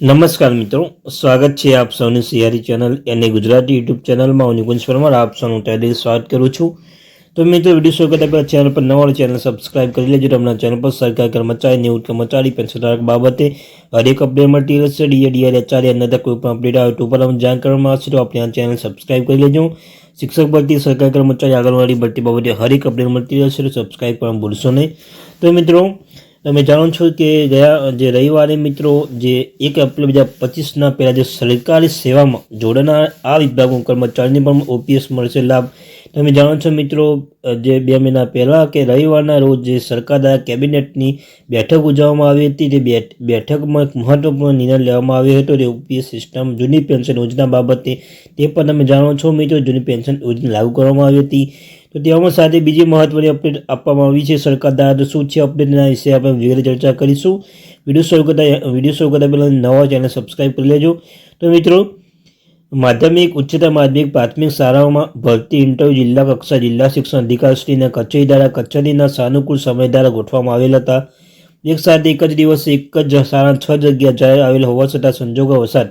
નમસ્કાર મિત્રો, સ્વાગત છે આપ સૌની સિયારી ચેનલ અને ગુજરાતી યુટ્યુબ ચેનલમાં હું નિકુંજ પરમાર આપ સૌનું તહેદિલ સ્વાગત કરું છું। તો મિત્રો, વિડીયો શરૂ કરતા પહેલાં ચેનલ પર નવા ચેનલ સબસ્ક્રાઇબ કરી લેજો। તમને ચેનલ પર સરકારી કર્મચારી, નિવૃત્ત કર્મચારી, પેન્શનધારક બાબતે હરેક અપડેટ મળતી રહેશે। ડીએ એચઆરએ અંદર કોઈ પણ અપડેટ આવે તો પર જાણ કરવામાં આવશે, તો આપણે આ ચેનલ સબસ્ક્રાઇબ કરી લેજો। શિક્ષક ભરતી, સરકારી કર્મચારી, આંગણવાડી ભરતી બાબતે હરેક અપડેટ મળતી રહેશે, તો સબસ્ક્રાઇબ કરવાનું ભૂલશો નહીં। તો મિત્રો, તમે જાણો છો કે ગયા જે રવિવારે મિત્રો જે 1 એપ્રિલ 2025ના પહેલાં જે સરકારી સેવામાં જોડાનાર આ વિભાગના કર્મચારીને પણ ઓપીએસ મળશે લાભ। તમે જાણો છો મિત્રો, જે 2 મહિના પહેલાં કે રવિવારના રોજ જે સરકાર દ્વારા કેબિનેટની બેઠક યોજવામાં આવી હતી, તે બેઠકમાં એક મહત્વપૂર્ણ નિર્ણય લેવામાં આવ્યો હતો, તે ઓપીએસ સિસ્ટમ જૂની પેન્શન યોજના બાબતે તે પણ તમે જાણો છો મિત્રો, જૂની પેન્શન યોજના લાગુ કરવામાં આવી હતી। તો તેમાં સાથે બીજી મહત્વની અપડેટ આપવામાં આવી છે સરકાર દ્વારા। તો શું છે અપડેટના વિશે આપણે વિગતે ચર્ચા કરીશું। વિડીયો શરૂ કરતા પહેલાં નવા ચેનલ સબસ્ક્રાઇબ કરી લેજો। તો મિત્રો, માધ્યમિક, ઉચ્ચતર માધ્યમિક, પ્રાથમિક શાળાઓમાં ભરતી ઇન્ટરવ્યૂ જિલ્લા કક્ષા જિલ્લા શિક્ષણ અધિકારીશ્રીના કચેરી દ્વારા કચેરીના સાનુકૂળ સમય દ્વારા ગોઠવવામાં આવેલ હતા। એક સાથે એક જ દિવસે એક જ શાળા 6 જગ્યા જાહેર આવેલ હોવા છતાં સંજોગોવશાત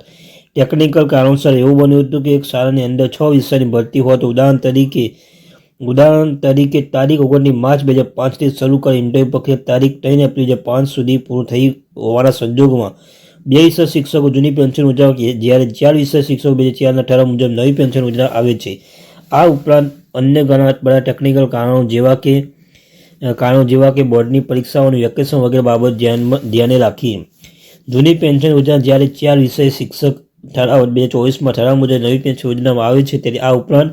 ટેકનિકલ કારણોસર એવું બન્યું હતું કે એક શાળાની અંદર 6 વિષયની ભરતી હોત। ઉદાહરણ તરીકે તારીખ 29 માર્ચ 2005થી શરૂ કરી ઇન્ટરવ્યૂ પ્રક્રિયા તારીખ 3 એપ્રિલ 2005 સુધી પૂર્ણ થઈ હોવાના સંજોગોમાં 2 વિષય શિક્ષકો જૂની પેન્શન યોજના, જ્યારે 4 વિષય શિક્ષકો 2004ના ઠરાવ મુજબ નવી પેન્શન યોજના આવે છે। આ ઉપરાંત અન્ય ઘણા બધા ટેકનિકલ કારણો જેવા કે બોર્ડની પરીક્ષાઓ અને વેકેશન વગેરે બાબત ધ્યાને રાખી જૂની પેન્શન યોજના, જ્યારે 4 વિષય શિક્ષક ઠરાવ 2024માં ઠરાવ મુજબ નવી પેન્શન યોજનામાં આવે છે, ત્યારે આ ઉપરાંત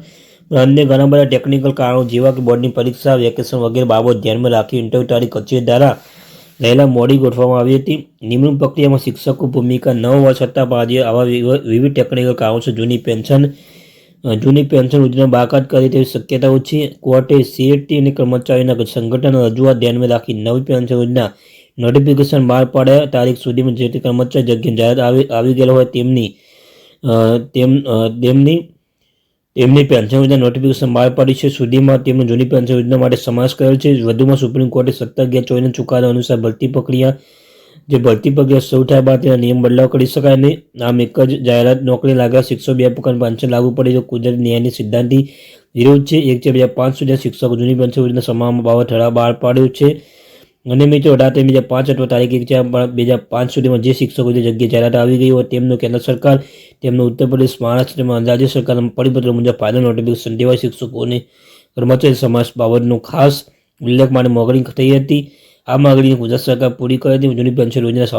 અન્ય ઘણા બધા ટેકનિકલ કારણો જેવા કે બોર્ડની પરીક્ષા, વેકેશન વગેરે બાબત ધ્યાનમાં રાખી ઇન્ટરવ્યૂ તારીખ કચેરી દ્વારા રહેલા મોડી ગોઠવવામાં આવી હતી। નિમણૂક પ્રક્રિયામાં શિક્ષકો ભૂમિકા ન હોવા છતાં પણ આજે આવા વિવિધ ટેકનિકલ કારણોસર જૂની પેન્શન યોજના બાકાત કરે તેવી શક્યતાઓ છે। કોર્ટે સીએટી અને કર્મચારીના સંગઠન રજૂઆત ધ્યાનમાં રાખી નવી પેન્શન યોજના નોટિફિકેશન બહાર પાડ્યા। તારીખ સુધીમાં જે તે કર્મચારી જગ્યા જાહેર આવી ગયેલા હોય તેમની પેન્શન યોજના નોટિફિકેશન બહાર પાડી છે, સુધીમાં તેમની જૂની પેન્શન યોજના માટે સમાવેશ કરેલ છે। વધુમાં સુપ્રીમ કોર્ટે 17/2024ના ચુકાદા અનુસાર ભરતી પ્રક્રિયા શરૂ થયા બાદ તેના નિયમ બદલાવ કરી શકાય નહીં। આમ એક જ જાહેરાત નોકરી લાગ્યા શિક્ષકો 2 પ્રકારની પેન્શન લાગુ પડે તો કુદરતી ન્યાયની સિદ્ધાંતની વિરુદ્ધ છે। 1/2005 સુધી શિક્ષકો જૂની પેન્શન યોજના સમાવવા બાબત ઠરાવ બહાર પાડ્યો છે, અને મિત્રો 18/2005 અથવા તારીખ 1/2005 સુધીમાં જે શિક્ષકો જે જગ્યાએ જાહેરાત આવી ગઈ હોય તેમનું કેન્દ્ર સરકાર, તેમનું ઉત્તર પ્રદેશ, મહારાષ્ટ્ર તેમજ રાજ્ય સરકારના પરિપત્ર મુજબ ફાયદા નોટિફિકેશન તેવા શિક્ષકોને કર્મચારી સમાવેશ બાબતનો ખાસ ઉલ્લેખ માટે માગણી થઈ હતી। આ માગણીને ગુજરાત સરકાર પૂરી કરી હતી। જૂની પેન્શન યોજના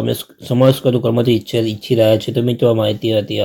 સમાવેશ કરતો કર્મચારી ઈચ્છી રહ્યા છે। તો મિત્રો, આ માહિતી હતી।